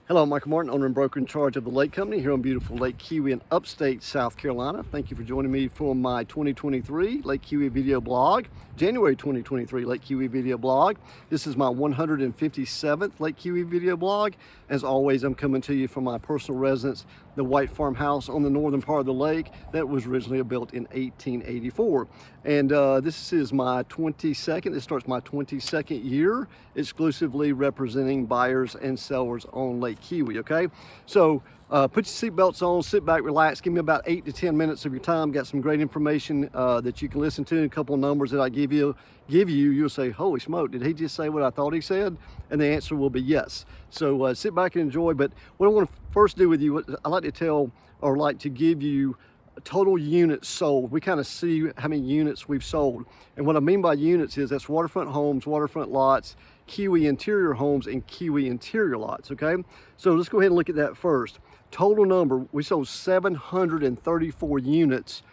Hello, I'm Michael Martin, owner and broker in charge of the Lake Company here on beautiful Lake Keowee in upstate South Carolina. Thank you for joining me for my 2023 Lake Keowee video blog, January 2023 Lake Keowee video blog. This is my 157th Lake Keowee video blog. As always, I'm coming to you from my personal residence, the White Farmhouse on the northern part of the lake that was originally built in 1884. And this is my 22nd, this starts my 22nd year exclusively representing buyers and sellers on Lake Keowee, okay? So put your seatbelts on, sit back, relax, give me about 8 to 10 minutes of your time. Got some great information that you can listen to, a couple of numbers that I give you, you'll say, holy smoke, did he just say what I thought he said? And the answer will be yes. So sit back and enjoy. But what I want to first do with you, I like to tell or like to give you total units sold. We kind of see how many units we've sold. And what I mean by units is that's waterfront homes, waterfront lots, Keowee interior homes, and Keowee interior lots, okay? So let's go ahead and look at that first. Total number, we sold 734 units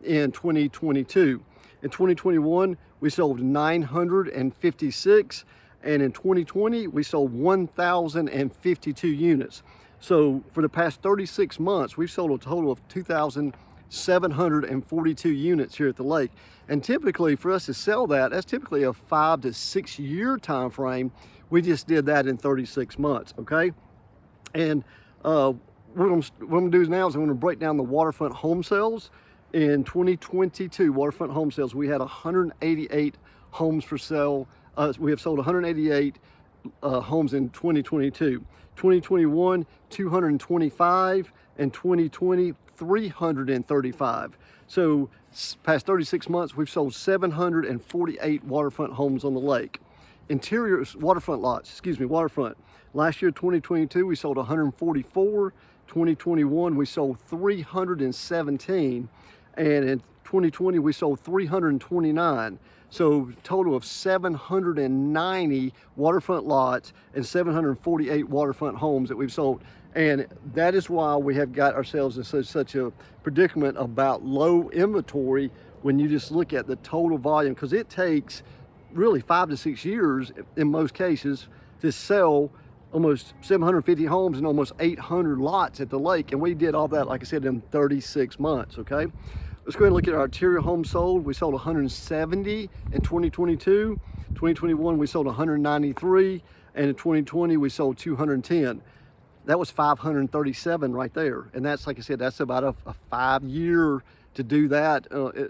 in 2022. In 2021, we sold 956, and in 2020, we sold 1,052 units. So for the past 36 months, we've sold a total of 2,742 units here at the lake. And typically for us to sell that, that's typically a 5 to 6 year time frame. We just did that in 36 months, okay? And what I'm gonna do now is I'm gonna break down the waterfront home sales. In 2022, waterfront home sales, we had 188 homes for sale. We have sold 188 homes in 2022. 2021, 225, and 2020, 335. So past 36 months, we've sold 748 waterfront homes on the lake. Interior waterfront lots, waterfront. Last year, 2022, we sold 144. 2021, we sold 317. And in 2020, we sold 329. So total of 790 waterfront lots and 748 waterfront homes that we've sold. And that is why we have got ourselves in such a predicament about low inventory when you just look at the total volume, because it takes really 5 to 6 years in most cases to sell almost 750 homes and almost 800 lots at the lake. And we did all that, like I said, in 36 months, okay? Let's go ahead and look at our interior homes sold. We sold 170 in 2022. 2021, we sold 193. And in 2020, we sold 210. That was 537 right there. And that's, like I said, that's about a 5 year to do that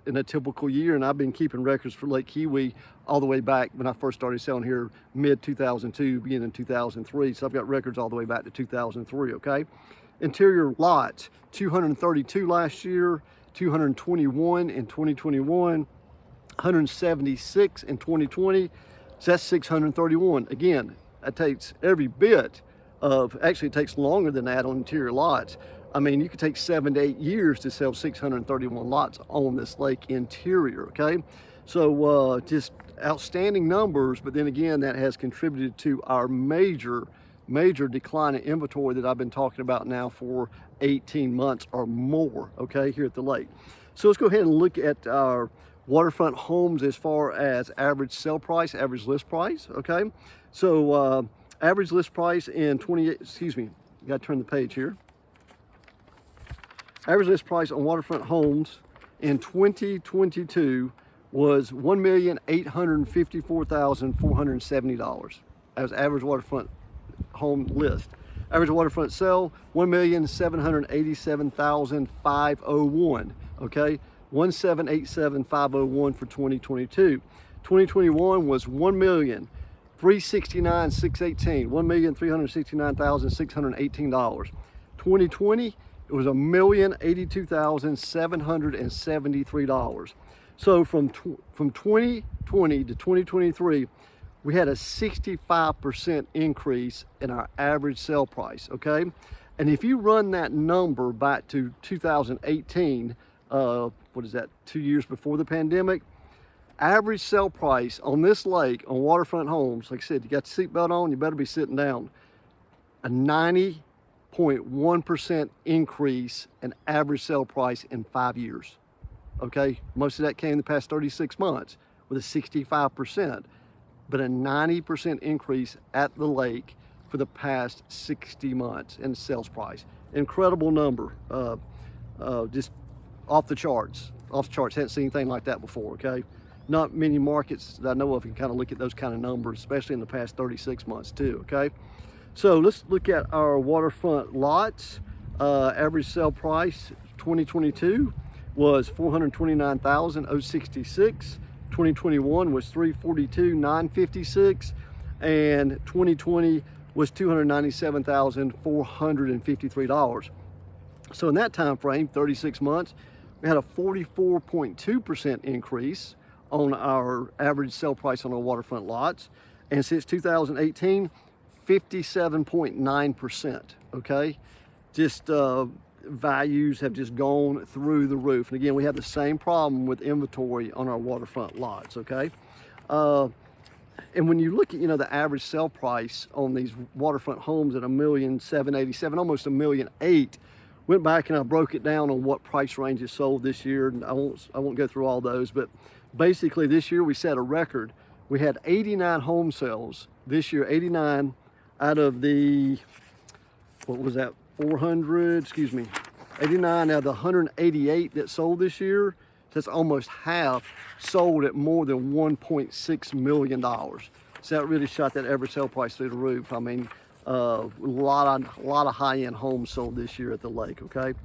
in a typical year. And I've been keeping records for Lake Keowee all the way back when I first started selling here, mid-2002, beginning 2003. So I've got records all the way back to 2003, okay? Interior lots, 232 last year, 221 in 2021, 176 in 2020. So that's 631. Again, that takes every bit of, actually it takes longer than that on interior lots. I mean, you could take 7 to 8 years to sell 631 lots on this lake interior, okay? So just outstanding numbers, but then again, that has contributed to our major decline in inventory that I've been talking about now for 18 months or more, okay, here at the lake. So let's go ahead and look at our waterfront homes as far as average sale price, average list price, okay? So average list price in gotta turn the page here. Average list price on waterfront homes in 2022 was $1,854,470. That was average waterfront home list. Average waterfront sale, $1,787,501, okay? 1,787,501 for 2022. 2021 was $1,369,618, $1,369,618. 2020, it was $1,082,773. So from 2020 to 2023, we had a 65% increase in our average sale price, okay? And if you run that number back to 2018, what is that, 2 years before the pandemic, average sale price on this lake, on waterfront homes, like I said, you got the seatbelt on, you better be sitting down, a 90.1% increase in average sale price in 5 years, okay? Most of that came in the past 36 months with a 65%. But a 90% increase at the lake for the past 60 months in sales price. Incredible number, just off the charts, Hadn't seen anything like that before, okay? Not many markets that I know of can kind of look at those kind of numbers, especially in the past 36 months too, okay? So let's look at our waterfront lots. Average sale price 2022 was $429,066. 2021 was $342,956, and 2020 was $297,453. So in that time frame, 36 months, we had a 44.2% increase on our average sale price on our waterfront lots, and since 2018, 57.9%. Okay, just values have just gone through the roof. And again, we have the same problem with inventory on our waterfront lots, okay? And when you look at, the average sale price on these waterfront homes at $1,787,000, almost $1,008,000, went back and I broke it down on what price ranges sold this year. And I won't go through all those, but basically this year we set a record. We had 89 home sales this year, 89 out of the, what was that? 89 out of the 188 that sold this year. That's almost half sold at more than $1.6 million. So that really shot that average sale price through the roof. I mean, a lot of high-end homes sold this year at the lake, okay?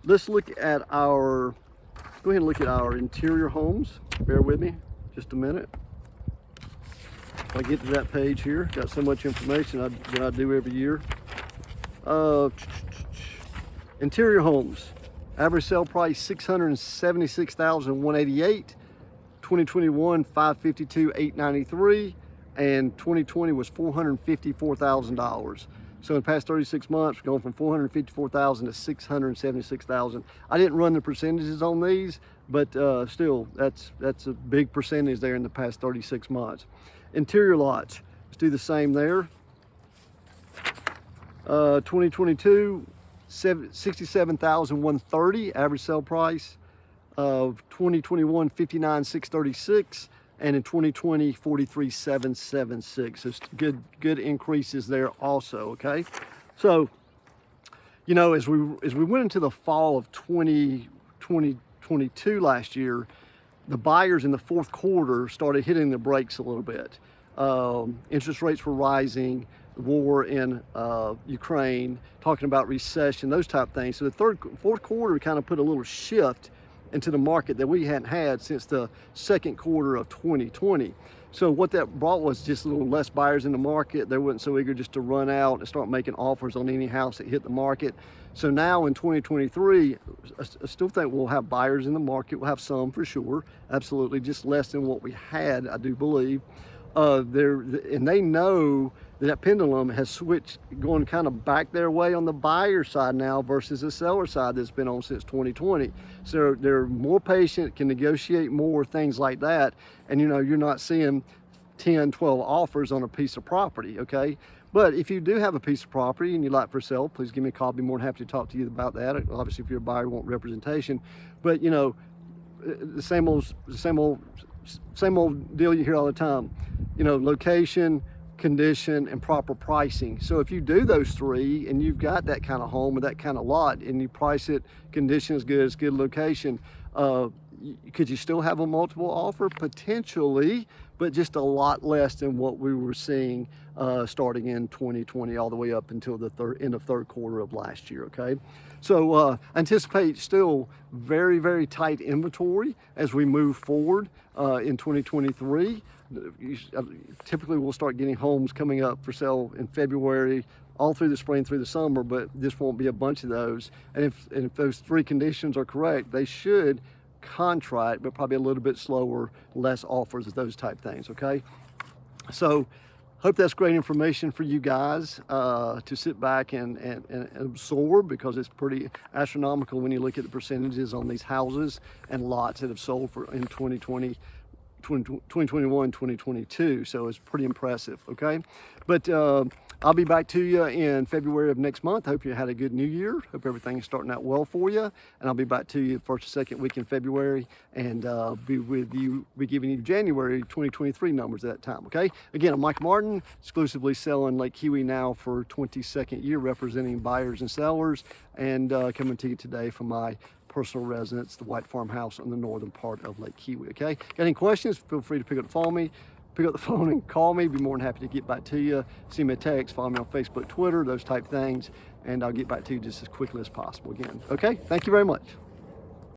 Let's look at go ahead and look at our interior homes. Bear with me just a minute. If I get to that page here, got so much information that I do every year. Interior homes, average sale price $676,188. 2021 $552,893, and 2020 was $454,000. So in the past 36 months, we're going from $454,000 to $676,000. I didn't run the percentages on these, but still, that's a big percentage there in the past 36 months. Interior lots, let's do the same there. 2022, $67,130 average sale price. Of 2021, $59,636, and in 2020, $43,776. So it's good increases there also. Okay, so as we went into the fall of 2022 last year, the buyers in the fourth quarter started hitting the brakes a little bit. Interest rates were rising, the war in Ukraine, talking about recession, those type of things. So the fourth quarter kind of put a little shift into the market that we hadn't had since the second quarter of 2020. So what that brought was just a little less buyers in the market. They weren't so eager just to run out and start making offers on any house that hit the market. So now in 2023, I still think we'll have buyers in the market. We'll have some for sure, absolutely, just less than what we had, I do believe. And they know that pendulum has switched, going kind of back their way on the buyer side now versus the seller side that's been on since 2020. So they're more patient, can negotiate more, things like that. And you're not seeing 10, 12 offers on a piece of property, okay? But if you do have a piece of property and you'd like for sale, please give me a call. I'll be more than happy to talk to you about that. Obviously, if you're a buyer, you want representation. But the same old deal you hear all the time. Location, condition, and proper pricing. So if you do those three and you've got that kind of home or that kind of lot and you price it, condition is good, it's good location, could you still have a multiple offer? Potentially, but just a lot less than what we were seeing starting in 2020 all the way up until the end of third quarter of last year, okay? So anticipate still very, very tight inventory as we move forward in 2023. Typically we'll start getting homes coming up for sale in February, all through the spring, through the summer, but this won't be a bunch of those. And if those three conditions are correct, they should contract, but probably a little bit slower, less offers, those type things, okay? So hope that's great information for you guys to sit back and absorb, because it's pretty astronomical when you look at the percentages on these houses and lots that have sold in 2020, 2021, 2022. So it's pretty impressive, okay? But I'll be back to you in February of next month. Hope you had a good new year. Hope everything is starting out well for you. And I'll be back to you first or second week in February, and be giving you January 2023 numbers at that time, okay? Again, I'm Mike Martin, exclusively selling Lake Keowee now for 22nd year, representing buyers and sellers, and coming to you today from my personal residence, the White Farmhouse on the northern part of Lake Keowee, okay? Got any questions, feel free to pick up the phone and call me. Be more than happy to get back to you. Send me a text, follow me on Facebook, Twitter, those type things, and I'll get back to you just as quickly as possible again. Okay, thank you very much.